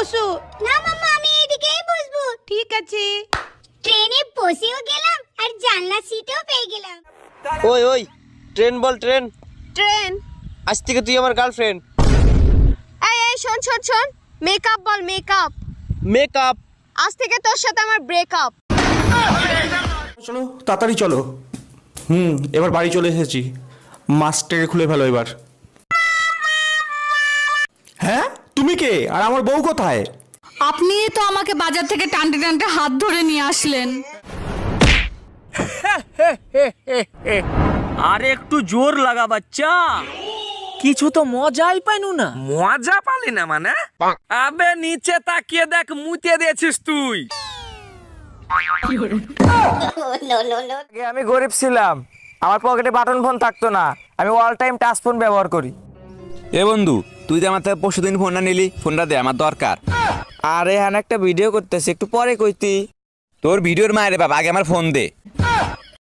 বসো। না মাম্মা, আমি এইদিকেই বসবো। ঠিক আছে। ট্রেনে বসেও গেলাম আর জানলা সিটও পেয়ে গেলাম। ওই ওই, ট্রেন বল ট্রেন। ট্রেন। আজ থেকে তুই আমার গার্লফ্রেন্ড। এই শোন শোন শোন, মেকআপ বল, মেকআপ। মেকআপ। আজ থেকে তোর সাথে আমার ব্রেকআপ। চলো তাড়াতাড়ি চলো। এবার বাড়ি চলে এসেছি, মাস্কটাকে খুলে ফেলো এবার। হ্যাঁ, তুমি কে আর আমার বউ কোথায়? আপনি তো আমাকে বাজার থেকে টানতে টানতে হাত ধরে নিয়ে আসলেন। আরে একটু জোর লাগা বাচ্চা, কিছু তো মজাই পাইনু না। মজা পালি না মানে? আবে নিচে তাকিয়ে দেখ, মুতে দিয়েছিস তুই। আগে আমি গরিব ছিলাম, আমার পকেটে বাটন ফোন থাকতো না, আমি অল টাইম টাচ ফোন ব্যবহার করি। এ বন্ধু, তুই যে আমার থেকে পরশুদিন ফোনটা নিলি, ফোনটা দে, আমার দরকার। আরে হ্যাঁ, একটা ভিডিও করতেছি, একটু পরে কইতি। তোর ভিডিওর মায়ের বাবা, আগে আমার ফোন দে।